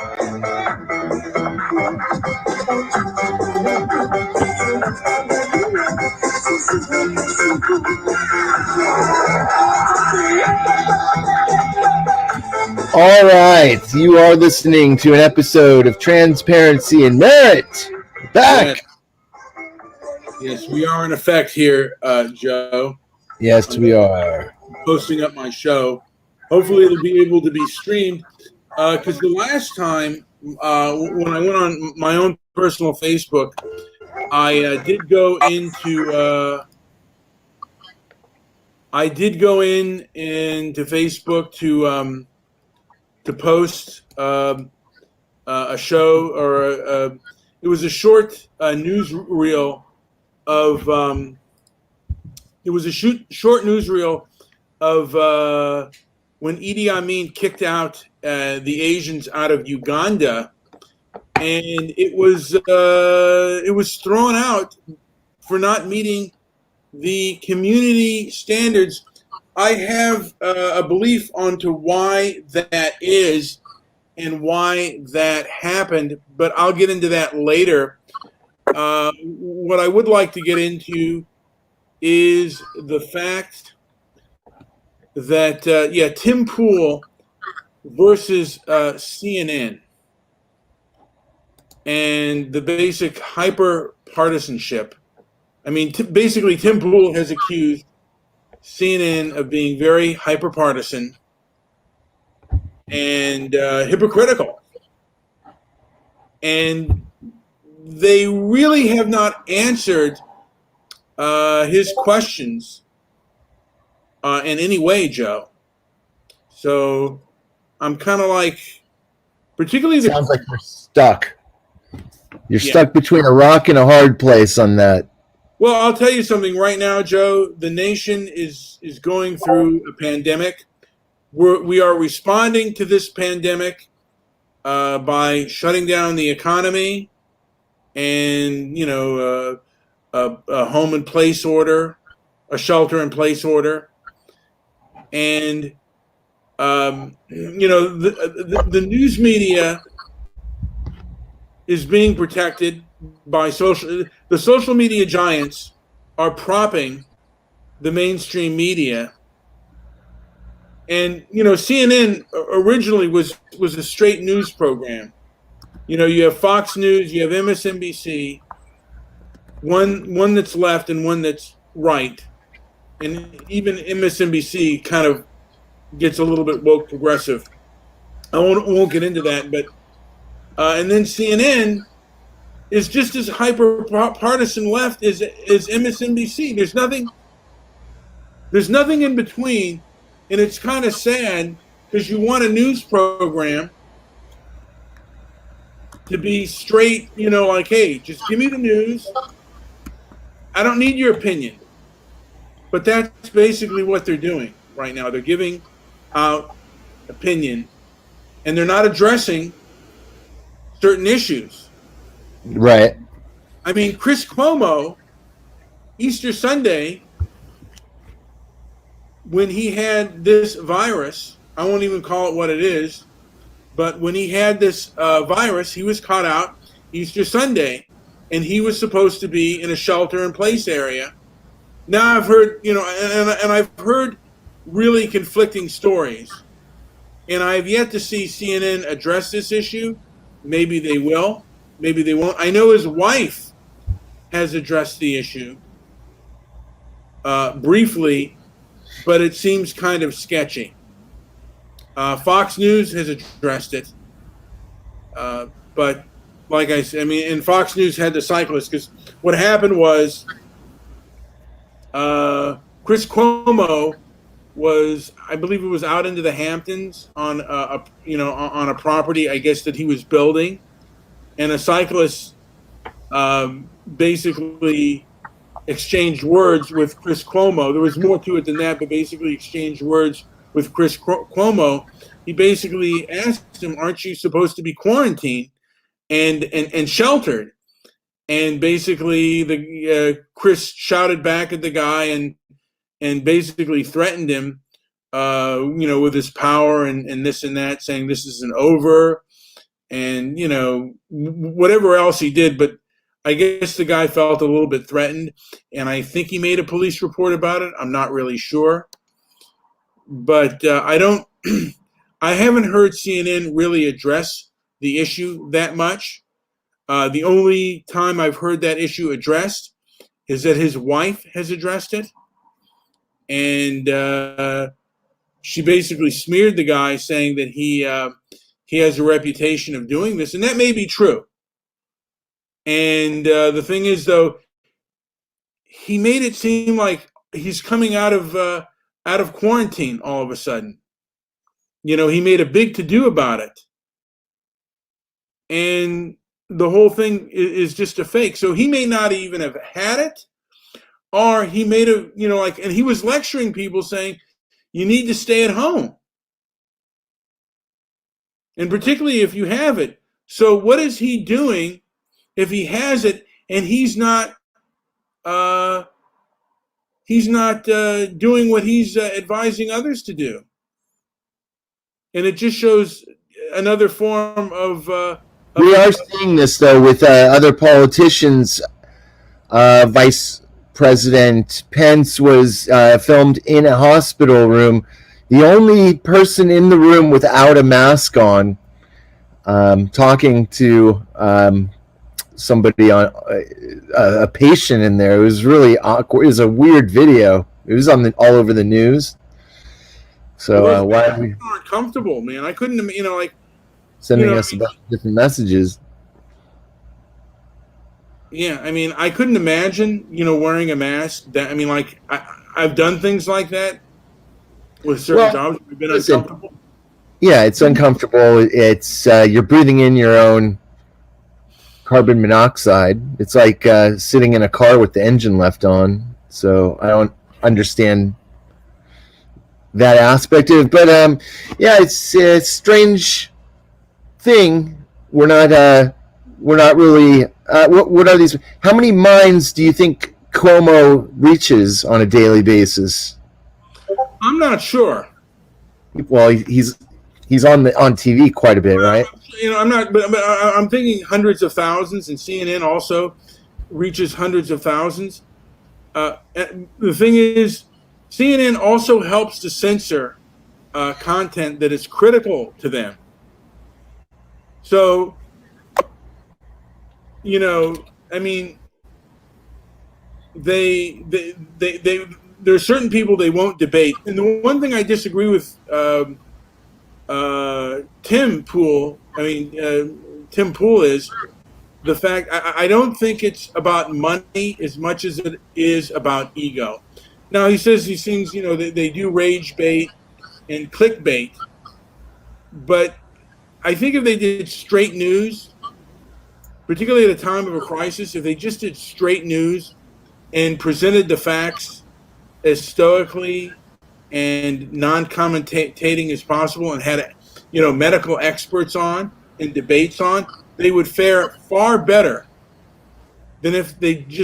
All right, you are listening to an episode of Transparency and Merit. Back. Yes, we are in effect here, Joe. Yes, we are. Posting up my show. Hopefully it'll be able to be streamed. Because the last time, when I went on my own personal Facebook, I did go into Facebook to post a show, or it was a short newsreel of short newsreel of when Idi Amin kicked out the Asians out of Uganda, and it was thrown out for not meeting the community standards. I have a belief onto why that is and why that happened, but I'll get into that later. What I would like to get into is the fact that, Tim Pool versus CNN and the basic hyper-partisanship. I mean, basically, Tim Pool has accused CNN of being very hyper-partisan and hypocritical. And they really have not answered his questions in any way, Joe. So I'm kind of like, particularly sounds like you're stuck. You're stuck between a rock and a hard place on that. Well, I'll tell you something right now, Joe. The nation is going through a pandemic. We are responding to this pandemic by shutting down the economy and, a home in place order, a shelter in place order. And, the news media is being protected by the social media giants are propping the mainstream media. And, CNN originally was a straight news program. You have Fox News, you have MSNBC, one that's left and one that's right. And even MSNBC kind of gets a little bit woke progressive. I won't get into that, but and then CNN is just as hyper-partisan left as MSNBC. There's nothing in between, and it's kind of sad because you want a news program to be straight, like, hey, just give me the news. I don't need your opinion. But that's basically what they're doing right now. They're giving out opinion, and they're not addressing certain issues. Right. I mean, Chris Cuomo, Easter Sunday, when he had this virus, I won't even call it what it is, but when he had this virus, he was caught out Easter Sunday, and he was supposed to be in a shelter-in-place area. Now I've heard, and I've heard really conflicting stories, and I've yet to see CNN address this issue. Maybe they will, maybe they won't. I know his wife has addressed the issue briefly, but it seems kind of sketchy. Fox News has addressed it, but like I said, and Fox News had the cyclists, because what happened was Chris Cuomo was, I believe it was out into the Hamptons on a property, I guess, that he was building, and a cyclist basically exchanged words with Chris Cuomo. There was more to it than that, but basically exchanged words with Chris Cuomo. He basically asked him, "Aren't you supposed to be quarantined and sheltered?" And basically, Chris shouted back at the guy and basically threatened him, with his power and this and that, saying this isn't over. and whatever else he did. But I guess the guy felt a little bit threatened, and I think he made a police report about it. I'm not really sure, but I don't. I haven't heard CNN really address the issue that much. The only time I've heard that issue addressed is that his wife has addressed it, and she basically smeared the guy, saying that he has a reputation of doing this, and that may be true. And the thing is, though, he made it seem like he's coming out of quarantine all of a sudden. He made a big to-do about it, and the whole thing is just a fake. So he may not even have had it, or he made and he was lecturing people saying, you need to stay at home. And particularly if you have it. So what is he doing if he has it and he's not doing what he's advising others to do? And it just shows another form of we are seeing this, though, with other politicians. Vice President Pence was filmed in a hospital room, the only person in the room without a mask on, talking to somebody, on a patient in there. It was really awkward. It was a weird video. It was all over the news. So why are we uncomfortable, man? I couldn't, sending us about different messages? Yeah, I mean, I couldn't imagine, wearing a mask. I've done things like that with certain jobs. We've been uncomfortable. Yeah, it's uncomfortable. It's you're breathing in your own carbon monoxide. It's like sitting in a car with the engine left on. So I don't understand that aspect of it. But it's a strange thing. We're not really. What are these? How many minds do you think Cuomo reaches on a daily basis? I'm not sure. Well, he's on TV quite a bit, right? I'm not, but I'm thinking hundreds of thousands, and CNN also reaches hundreds of thousands. The thing is, CNN also helps to censor content that is critical to them. So, I mean, they there are certain people they won't debate. And the one thing I disagree with Tim Pool is the fact I don't think it's about money as much as it is about ego. Now, he says these things, they do rage bait and clickbait, but I think if they did straight news, particularly at a time of a crisis, if they just did straight news and presented the facts as stoically and non-commentating as possible, and had medical experts on and debates on, they would fare far better than if they did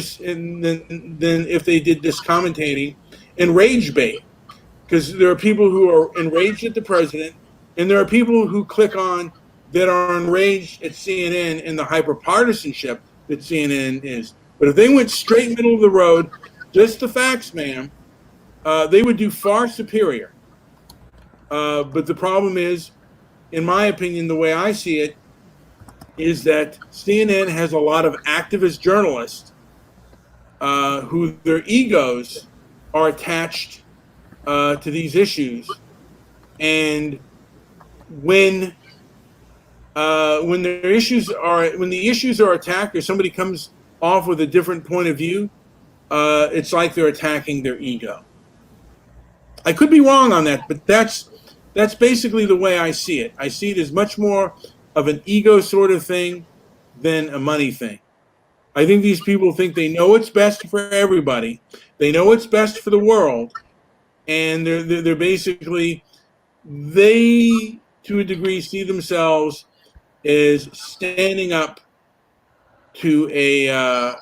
this commentating and rage bait. Because there are people who are enraged at the president, and there are people who click on that are enraged at CNN and the hyper-partisanship that CNN is. But if they went straight middle of the road, just the facts, ma'am, they would do far superior. But the problem is, in my opinion, the way I see it, is that CNN has a lot of activist journalists who their egos are attached to these issues, and when the issues are attacked, or somebody comes off with a different point of view, it's like they're attacking their ego. I could be wrong on that, but that's basically the way I see it. I see it as much more of an ego sort of thing than a money thing. I think these people think they know what's best for everybody. They know what's best for the world, and they're basically, they to a degree see themselves as standing up to a I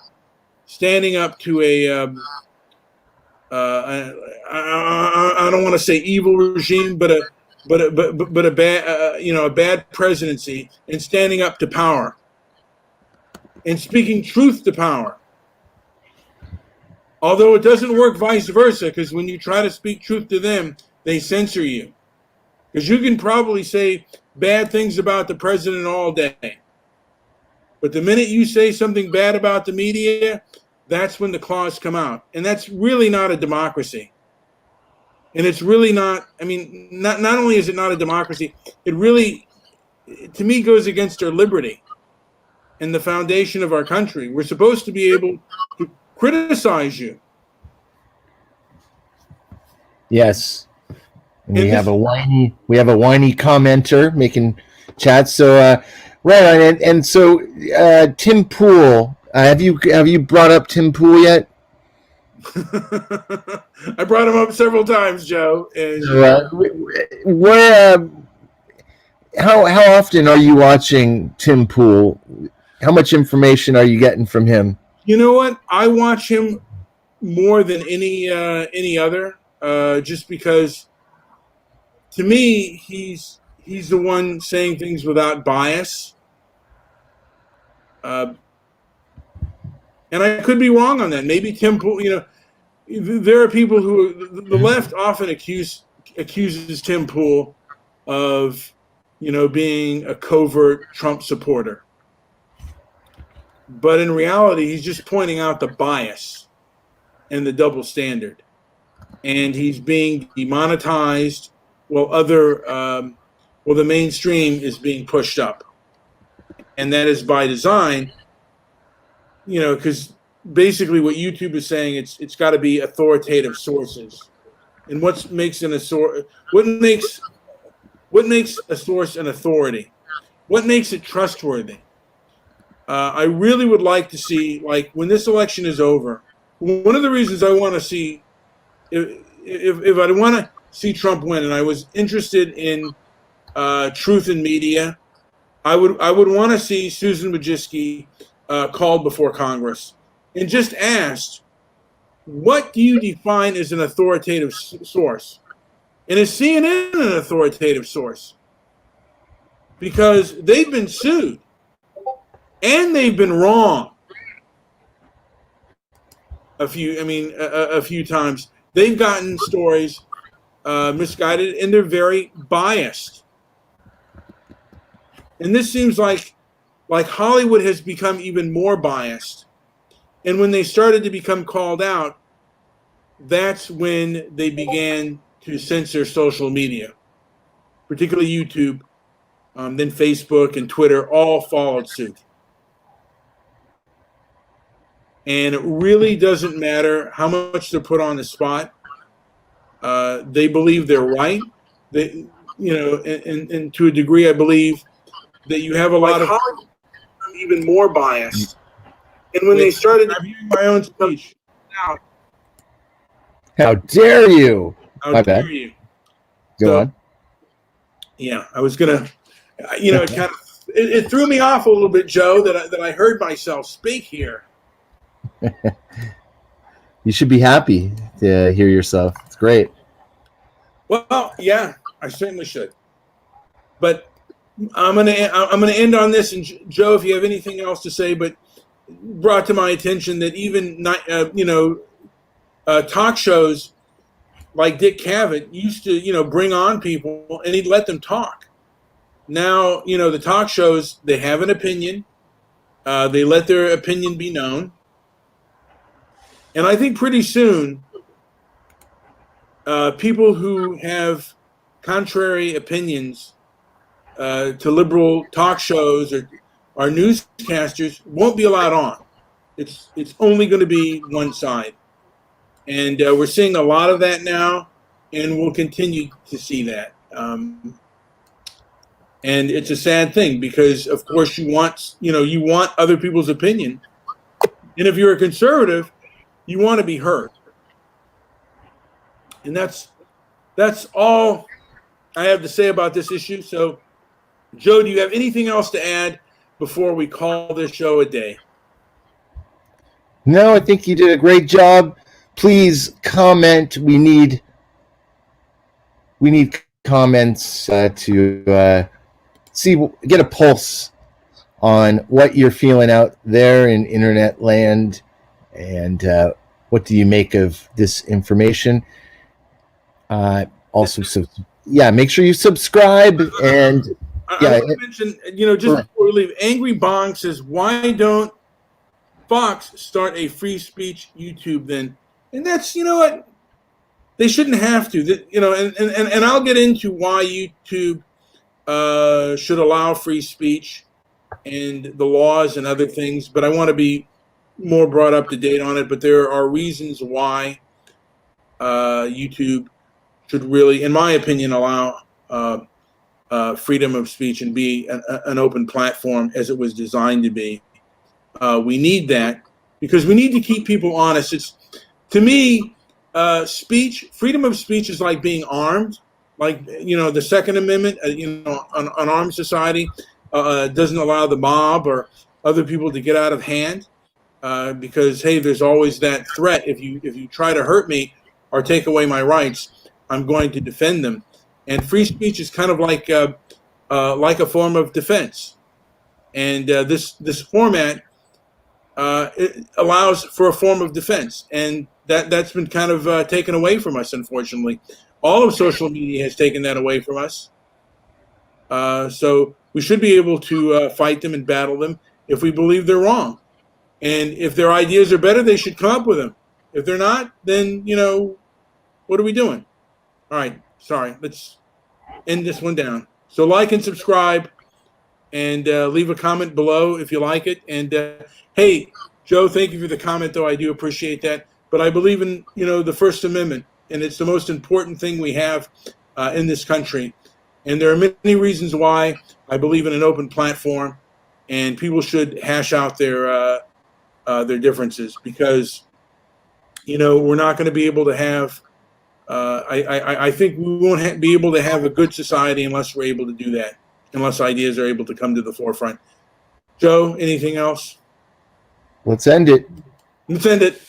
don't want to say evil regime, but but a bad a bad presidency, and standing up to power and speaking truth to power. Although it doesn't work vice versa, because when you try to speak truth to them, they censor you. Because you can probably say bad things about the president all day, but the minute you say something bad about the media, that's when the claws come out. And that's really not a democracy. And it's really not, I mean, not only is it not a democracy, it really, to me, goes against our liberty and the foundation of our country. We're supposed to be able to criticize you. Yes. And we have a whiny commenter making chats. So right on, and so Tim Pool, have you brought up Tim Pool yet? I brought him up several times, Joe. And how often are you watching Tim Pool? How much information are you getting from him? You know what? I watch him more than any other, just because, to me, he's the one saying things without bias. And I could be wrong on that. Maybe Tim Pool, there are people who, the left often accuses Tim Pool of, being a covert Trump supporter. But in reality, he's just pointing out the bias and the double standard. And he's being demonetized while the mainstream is being pushed up. And that is by design, because basically what YouTube is saying, it's got to be authoritative sources. And what makes a source an authority? What makes it trustworthy? I really would like to see, like, when this election is over, one of the reasons I want to see, if I want to see Trump win, and I was interested in truth in media, I would want to see Susan Wojcicki called before Congress and just asked, what do you define as an authoritative source? And is CNN an authoritative source? Because they've been sued and they've been wrong a few times. They've gotten stories misguided, and they're very biased. And this seems like Hollywood has become even more biased. And when they started to become called out, that's when they began to censor social media, particularly YouTube. Then Facebook and Twitter all followed suit. And it really doesn't matter how much they're put on the spot. They believe they're right. And to a degree, I believe that you have a lot of even more bias. And when they started reviewing my own speech, now, how dare you? How dare you? Go on. Yeah, I was gonna. It threw me off a little bit, Joe, that I heard myself speak here. You should be happy to hear yourself. It's great. Well, yeah, I certainly should. But I'm gonna end on this, and Joe, if you have anything else to say, but brought to my attention that even talk shows like Dick Cavett used to bring on people and he'd let them talk. Now the talk shows, they have an opinion, they let their opinion be known, and I think pretty soon people who have contrary opinions to liberal talk shows or newscasters won't be allowed on. It's only going to be one side. And we're seeing a lot of that now, and we'll continue to see that. And it's a sad thing because, of course, you want other people's opinion. And if you're a conservative, you want to be heard. And that's all I have to say about this issue. So, Joe, do you have anything else to add before we call this show a day? No, I think you did a great job. Please comment. We need comments to get a pulse on what you're feeling out there in internet land, and what do you make of this information. Also, so yeah, make sure you subscribe. And I want to mention, just before we leave, Angry Bong says, why don't Fox start a free speech YouTube then? And that's, what, they shouldn't have to. And I'll get into why YouTube should allow free speech and the laws and other things, but I want to be more brought up to date on it. But there are reasons why YouTube should really, in my opinion, allow freedom of speech and be an open platform as it was designed to be. We need that because we need to keep people honest. To me, freedom of speech is like being armed. Like, the Second Amendment, an armed society doesn't allow the mob or other people to get out of hand because, hey, there's always that threat. If you try to hurt me or take away my rights, I'm going to defend them. And free speech is kind of like a form of defense. And this format it allows for a form of defense, and that's been kind of taken away from us, unfortunately. All of social media has taken that away from us. So we should be able to fight them and battle them if we believe they're wrong. And if their ideas are better, they should come up with them. If they're not, then, what are we doing? All right, sorry. Let's end this one down. So like and subscribe, and leave a comment below if you like it. And hey, Joe, thank you for the comment, though. I do appreciate that. But I believe in, the First Amendment, and it's the most important thing we have in this country. And there are many reasons why I believe in an open platform, and people should hash out their differences, because, we're not going to be able to have. I think we won't be able to have a good society unless we're able to do that, unless ideas are able to come to the forefront. Joe, anything else? Let's end it. Let's end it.